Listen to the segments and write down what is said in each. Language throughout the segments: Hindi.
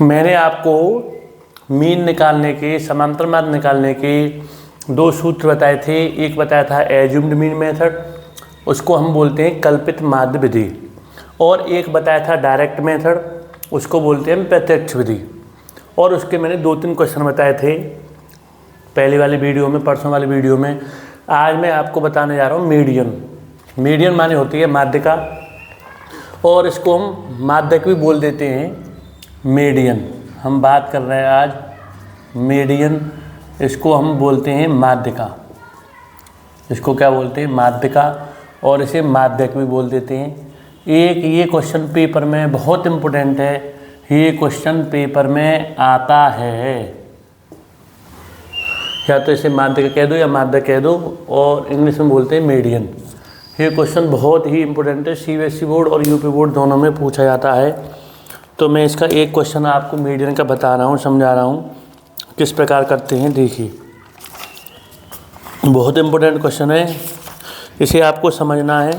मैंने आपको मीन निकालने के, समांतर मार्ग निकालने के दो सूत्र बताए थे। एक बताया था एज्यूम्ड मीन मेथड, उसको हम बोलते हैं कल्पित माध्य विधि, और एक बताया था डायरेक्ट मेथड, उसको बोलते हैं प्रत्यक्ष विधि। और उसके मैंने 2-3 क्वेश्चन बताए थे पहले वाली वीडियो में, परसों वाली वीडियो में। आज मैं आपको बताने जा रहा हूँ मीडियन। मीडियन माने होती है माध्यिका, और इसको हम माध्यक भी बोल देते हैं मीडियन। हम बात कर रहे हैं आज मीडियन, इसको हम बोलते हैं माध्यिका। इसको क्या बोलते हैं? माध्यिका, और इसे माध्यक भी बोल देते हैं। एक ये क्वेश्चन पेपर में बहुत इम्पोर्टेंट है, ये क्वेश्चन पेपर में आता है, या तो इसे माध्यिका कह दो या माध्यक कह दो, और इंग्लिश में बोलते हैं मीडियन। ये क्वेश्चन बहुत ही इम्पोर्टेंट है, सीबीएसई बोर्ड और यूपी बोर्ड दोनों में पूछा जाता है। तो मैं इसका एक क्वेश्चन आपको मीडियन का बता रहा हूँ, समझा रहा हूँ किस प्रकार करते हैं। देखिए, बहुत इम्पोर्टेंट क्वेश्चन है, इसे आपको समझना है।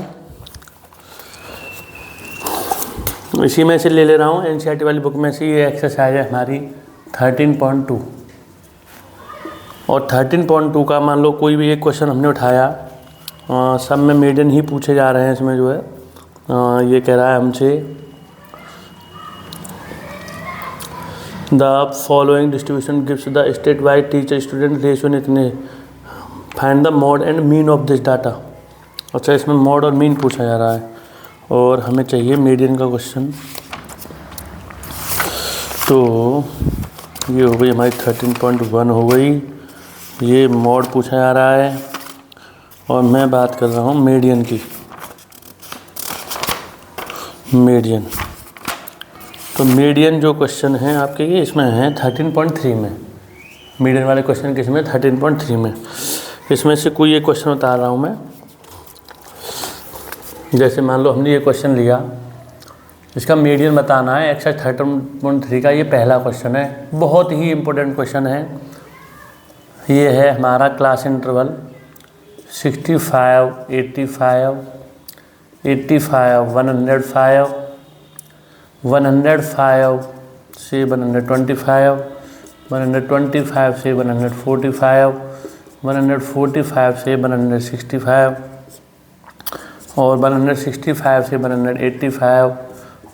इसी में से ले ले रहा हूँ, एनसीईआरटी वाली बुक में से। ये एक्सरसाइज है हमारी 13.2, और 13.2 का मान लो कोई भी एक क्वेश्चन हमने उठाया, सब में मीडियन ही पूछे जा रहे हैं। इसमें जो है ये कह रहा है हमसे the following distribution gives the state wide teacher student ratio इतने, find the mode and mean of this data. अच्छा, इसमें मॉड और मीन पूछा जा रहा है, और हमें चाहिए मीडियन का क्वेश्चन। तो ये हो गई हमारी 13.1 हो गई, ये मॉड पूछा जा रहा है, और मैं बात कर रहा हूँ मीडियन की। मीडियन, तो मीडियन जो क्वेश्चन है आपके, ये इसमें है 13.3 में। मीडियन वाले क्वेश्चन किस में? 13.3 में। इसमें से कोई एक क्वेश्चन बता रहा हूँ मैं। जैसे मान लो हमने ये क्वेश्चन लिया, इसका मीडियन बताना है, एक्सरसाइज 13.3 का ये पहला क्वेश्चन है। बहुत ही इम्पोर्टेंट क्वेश्चन है। ये है हमारा क्लास इंटरवल 65, 85, 85, 105, 105 से 125, 125 से 145, 145 से 165, और 165 से 185,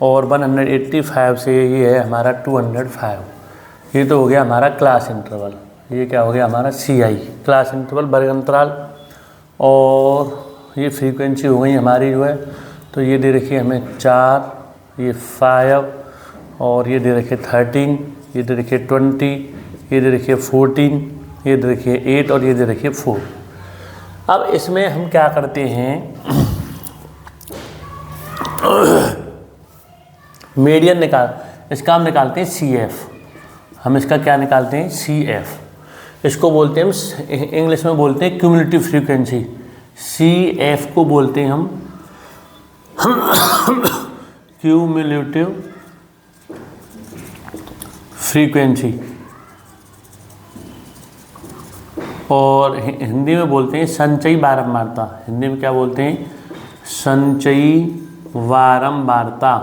और 185 से ये है हमारा 205। ये तो हो गया हमारा क्लास इंटरवल। ये क्या हो गया हमारा? CI, क्लास इंटरवल, वर्ग अंतराल। और ये फ्रीक्वेंसी हो गई हमारी जो है, तो ये दे रखी है हमें 4, ये 5, और ये दे रखिए 13, ये दे रखिए 20, ये दे रखिए 14, ये दे रखिए 8, और ये दे रखिए 4। अब इसमें हम क्या करते हैं, मीडियन इसका हम निकालते हैं CF। हम इसका क्या निकालते हैं? CF। इसको बोलते हैं हम, इंग्लिश में बोलते हैं क्यूमुलेटिव फ्रीक्वेंसी। CF को बोलते हैं हम क्यूमुलेटिव फ्रीक्वेंसी, और हिंदी में बोलते हैं संचयी बारंबारता। हिंदी में क्या बोलते हैं? संचयी बारंबारता,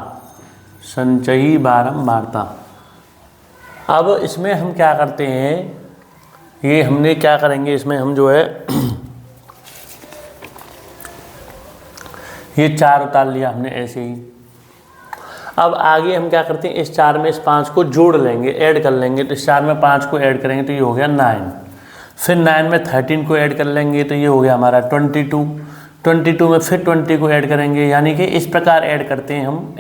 संचयी बारंबारता। अब इसमें हम क्या करते हैं, ये हमने क्या करेंगे इसमें, हम जो है ये 4 उतार लिया हमने ऐसे ही। अब आगे हम क्या करते हैं, इस 4 में इस 5 को जोड़ लेंगे, ऐड कर लेंगे। तो इस 4 में 5 को ऐड करेंगे तो ये हो गया 9। फिर 9 में 13 को ऐड कर लेंगे तो ये हो गया हमारा 22। 22 में फिर 20 को ऐड करेंगे, यानी कि इस प्रकार ऐड करते हैं हम।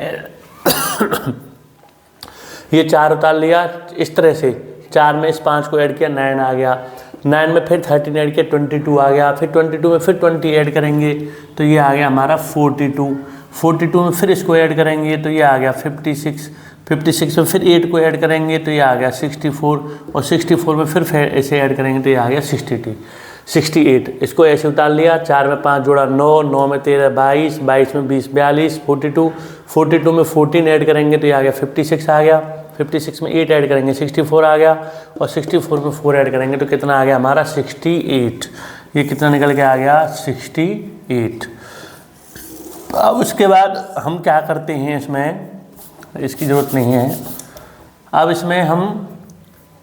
ये 4 उतार लिया इस तरह से, 4 में इस 5 को ऐड किया, 9 आ गया। 9 में फिर 13 ऐड किया, 22 आ गया। फिर 22 में फिर 20 ऐड करेंगे तो ये आ गया हमारा 42। 42 में फिर इसको ऐड करेंगे तो ये आ गया 56। 56 में फिर 8 को ऐड करेंगे तो ये आ गया 64, और 64 में फिर ऐसे ऐड करेंगे तो ये आ गया 68। इसको ऐसे उतार लिया, 4 में 5 जोड़ा 9, 9 में 13 22, 22 में 20 42, 42 में 14 ऐड करेंगे तो ये आ गया 56 आ गया। 56 में 8 ऐड करेंगे 64 आ गया, और 64 में 4 ऐड करेंगे तो कितना आ गया हमारा 68। ये कितना निकल के आ गया 68। अब उसके बाद हम क्या करते हैं, इसमें इसकी ज़रूरत नहीं है, अब इसमें हम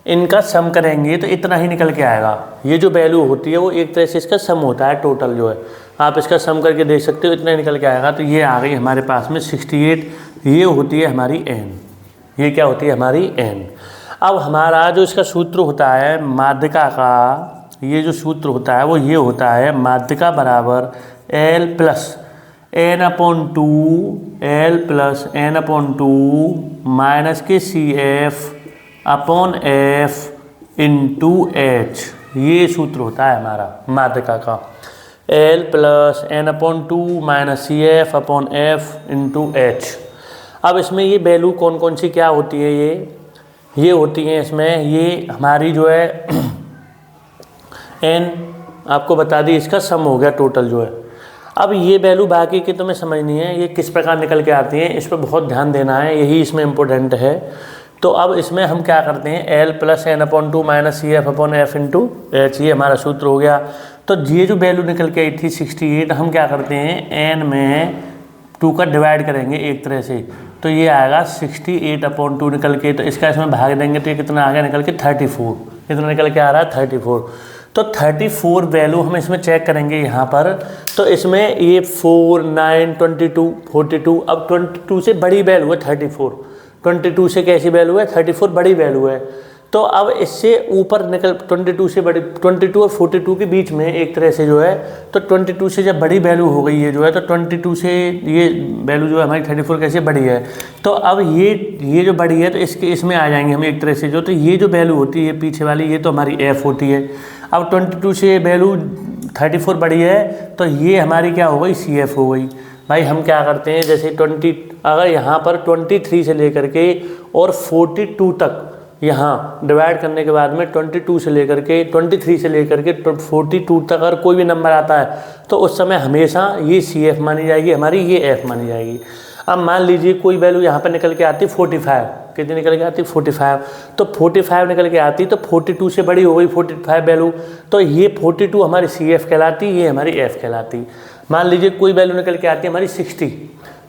इनका सम करेंगे तो इतना ही निकल के आएगा। ये जो वैल्यू होती है वो एक तरह से इसका सम होता है, टोटल जो है आप इसका सम करके देख सकते हो, इतना ही निकल के आएगा। तो ये आ गई हमारे पास में 68, ये होती है हमारी n, ये क्या होती है हमारी n। अब हमारा जो इसका सूत्र होता है माध्यिका का, ये जो सूत्र होता है वो ये होता है माध्यिका बराबर L plus n/2 L plus n/2 minus के CF upon F into H, ये सूत्र होता है हमारा माध्यिका का। L plus n/2 minus CF upon F into H। अब इसमें ये वैल्यू कौन कौन सी क्या होती है, ये होती हैं इसमें, ये हमारी जो है n आपको बता दी, इसका सम हो गया टोटल जो है। अब ये वैल्यू बाकी की तुम्हें समझनी है, ये किस प्रकार निकल के आती हैं, इस पर बहुत ध्यान देना है, यही इसमें इम्पोर्टेंट है। तो अब इसमें हम क्या करते हैं, L plus n/2 minus CF upon F into H, ये हमारा सूत्र हो गया। तो ये जो वैल्यू निकल के आई थी 68, हम क्या करते हैं n में 2 का डिवाइड करेंगे एक तरह से, तो ये आएगा 68/2 निकल के, तो इसका इसमें भाग देंगे तो ये कितना आ गया निकल के 34, कितना निकल के आ रहा है 34। तो 34 वैल्यू हम इसमें चेक करेंगे यहाँ पर, तो इसमें ये 4, 9, 22, 42, अब 22 से बड़ी वैल्यू है 34, 22 से कैसी वैल्यू है 34 बड़ी वैल्यू है। तो अब इससे ऊपर निकल 22 से बड़ी, 22 और 42 के बीच में एक तरह से जो है, तो 22 से जब बड़ी वैल्यू हो गई है जो है, तो 22 से ये वैल्यू जो है हमारी 34 कैसे बड़ी है। तो अब ये जो बड़ी है तो इसके इसमें आ जाएंगे हम एक तरह से जो, तो ये जो वैल्यू होती है पीछे वाली, ये तो हमारी F होती है। अब 22 से वैल्यू 34 बड़ी है तो ये हमारी क्या हो गई CF हो गई। भाई हम क्या करते हैं, जैसे 20 अगर यहाँ पर 23 से लेकर के और 42 तक यहाँ डिवाइड करने के बाद में 22 से लेकर के 23 से लेकर के 42 तक अगर कोई भी नंबर आता है तो उस समय हमेशा ये CF मानी जाएगी हमारी, ये F मानी जाएगी। अब मान लीजिए कोई वैल्यू यहाँ पर निकल के आती 45, कितनी निकल के आती 45, तो 45 निकल के आती तो 42 से बड़ी हो गई 45 वैल्यू, तो ये 42 हमारी CF कहलाती, ये हमारी F कहलाती। मान लीजिए कोई वैल्यू निकल के आती है हमारी 60,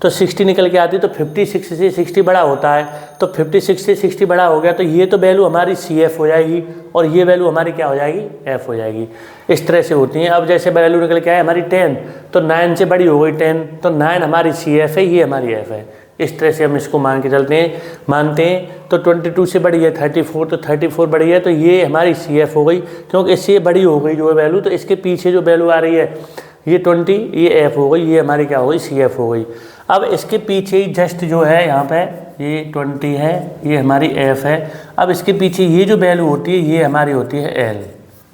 तो 60 निकल के आती तो 56 से 60 बड़ा होता है, तो 56 से 60 बड़ा हो गया तो ये तो वैल्यू हमारी CF हो जाएगी और ये वैल्यू हमारी क्या हो जाएगी F हो जाएगी। इस तरह से होती हैं। अब जैसे वैल्यू निकल के आए हमारी 10, तो 9 से बड़ी हो गई 10, तो 9 हमारी CF है, ये हमारी F है। इस तरह से हम इसको मान के चलते हैं, मानते हैं। तो 22 से बड़ी है 34, तो 34 बड़ी है तो ये हमारी CF हो गई, क्योंकि इससे बड़ी हो गई जो है वैल्यू, तो इसके पीछे जो वैल्यू आ रही है ये 20, ये F हो गई, ये हमारी क्या हो गई CF हो गई। अब इसके पीछे ही जस्ट जो है यहाँ पे ये 20 है, ये हमारी F है। अब इसके पीछे ये जो वैल्यू होती है ये हमारी होती है L,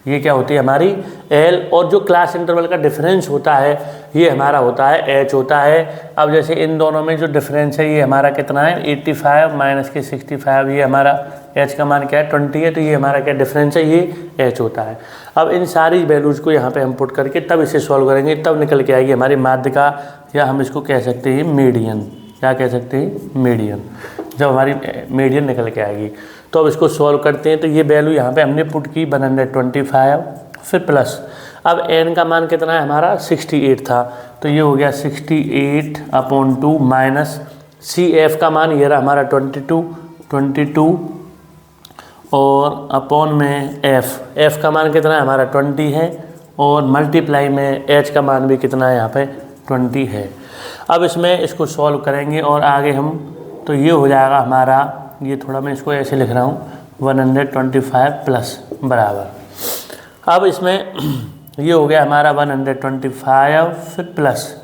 ये क्या होती है हमारी L, और जो क्लास इंटरवल का डिफरेंस होता है ये हमारा होता है H होता है। अब जैसे इन दोनों में जो डिफरेंस है ये हमारा कितना है 85 माइनस के 65, ये हमारा H का मान क्या है 20 है, तो ये हमारा क्या डिफरेंस है, ये H होता है। अब इन सारी वैल्यूज़ को यहाँ पे हम पुट करके तब इसे सॉल्व करेंगे, तब निकल के आएगी हमारी माध्यिका, या हम इसको कह सकते हैं मीडियन, क्या कह सकते हैं मीडियन, जब हमारी मीडियन निकल के आएगी। तो अब इसको सॉल्व करते हैं, तो ये वैल्यू यहाँ पे हमने पुट की 125, फिर प्लस, अब n का मान कितना है हमारा 68 था, तो ये हो गया 68/2 माइनस CF का मान ये रहा हमारा 22 और अपॉन में F का मान कितना है हमारा 20 है, और मल्टीप्लाई में H का मान भी कितना है यहाँ पे 20 है। अब इसमें इसको सॉल्व करेंगे और आगे हम, तो ये हो जाएगा हमारा, ये थोड़ा मैं इसको ऐसे लिख रहा हूँ 125 प्लस बराबर, अब इसमें ये हो गया हमारा 125 फिर प्लस,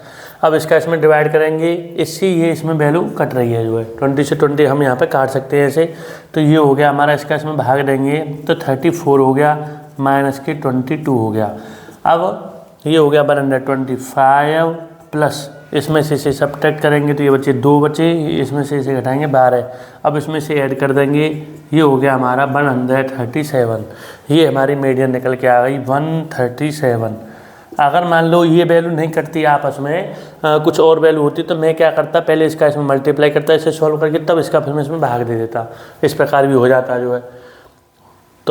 अब इसका इसमें डिवाइड करेंगे, इससे ये इसमें वैल्यू कट रही है जो है 20 से 20 हम यहाँ पे काट सकते हैं ऐसे, तो ये हो गया हमारा, इसका इसमें भाग देंगे तो 34 हो गया माइनस के 22 हो गया। अब ये हो गया 125 प्लस, इसमें से इसे सब्ट्रैक्ट करेंगे तो ये बचे 2 बचे, इसमें से इसे घटाएंगे 12, अब इसमें से ऐड कर देंगे, ये हो गया हमारा 137, ये हमारी मीडियन निकल के आ गई 137। अगर मान लो ये वैल्यू नहीं कटती आपस में, कुछ और वैल्यू होती तो मैं क्या करता, पहले इसका इसमें मल्टीप्लाई करता इसे सॉल्व करके, तब इसका फिर मैं इसमें भाग दे देता, इस प्रकार भी हो जाता जो है।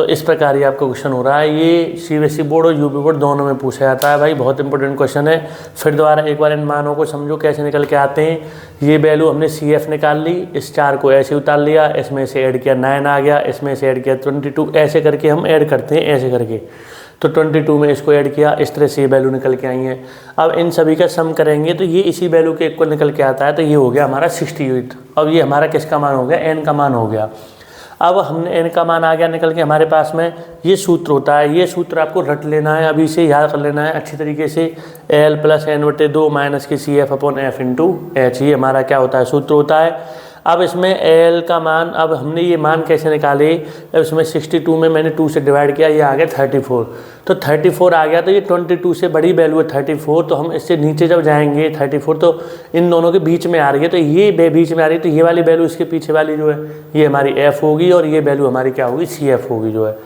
तो इस प्रकार ये आपका क्वेश्चन हो रहा है। ये सीबीएसई बोर्ड और यूपी बोर्ड दोनों में पूछा जाता है भाई, बहुत इंपॉर्टेंट क्वेश्चन है। फिर दोबारा एक बार इन मानों को समझो कैसे निकल के आते हैं। ये वैल्यू हमने CF निकाल ली, इस 4 को ऐसे उतार लिया, इसमें से ऐड किया 9 आ गया, इसमें से ऐड किया 22, ऐसे करके हम ऐड करते हैं ऐसे करके। तो 22 में इसको ऐड किया, इस तरह से ये वैल्यू निकल के आई है। अब इन सभी का सम करेंगे तो ये इसी वैल्यू के इक्वल निकल के आता है, तो ये हो गया हमारा 68। अब ये हमारा किसका मान हो गया, n का मान हो गया। अब हमने n का मान आ गया निकल के हमारे पास में। ये सूत्र होता है, ये सूत्र आपको रट लेना है, अभी से याद कर लेना है अच्छी तरीके से। L + n/2 माइनस के CF/F × H, ये हमारा क्या होता है, सूत्र होता है। अब इसमें L का मान, अब हमने ये मान कैसे निकाले, अब इसमें 62 में मैंने 2 से डिवाइड किया, ये आ गया 34। तो 34 आ गया, तो ये 22 से बड़ी वैल्यू है 34। तो हम इससे नीचे जब जाएंगे 34 तो इन दोनों के बीच में आ रही है, तो ये बीच में आ रही है, तो ये वाली वैल्यू इसके पीछे वाली जो है ये हमारी F होगी, और ये वैल्यू हमारी क्या होगी, CF होगी जो है।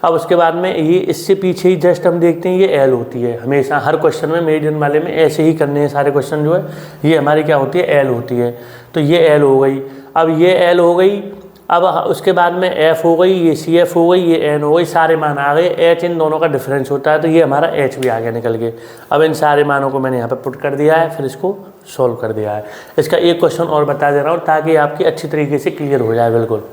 अब उसके बाद में ये इससे पीछे ही जस्ट हम देखते हैं ये L होती है। हमेशा हर क्वेश्चन में मेडियन वाले में ऐसे ही करने हैं सारे क्वेश्चन जो है, ये हमारी क्या होती है, L होती है। तो ये L हो गई, अब ये L हो गई। अब उसके बाद में F हो गई, ये CF हो गई, ये N हो गई, सारे मान आ गए। H इन दोनों का डिफरेंस होता है, तो ये हमारा H भी आ गया निकल के। अब इन सारे मानों को मैंने यहाँ पे पुट कर दिया है, फिर इसको सॉल्व कर दिया है। इसका एक क्वेश्चन और बता दे रहा हूँ ताकि आपकी अच्छी तरीके से क्लियर हो जाए बिल्कुल।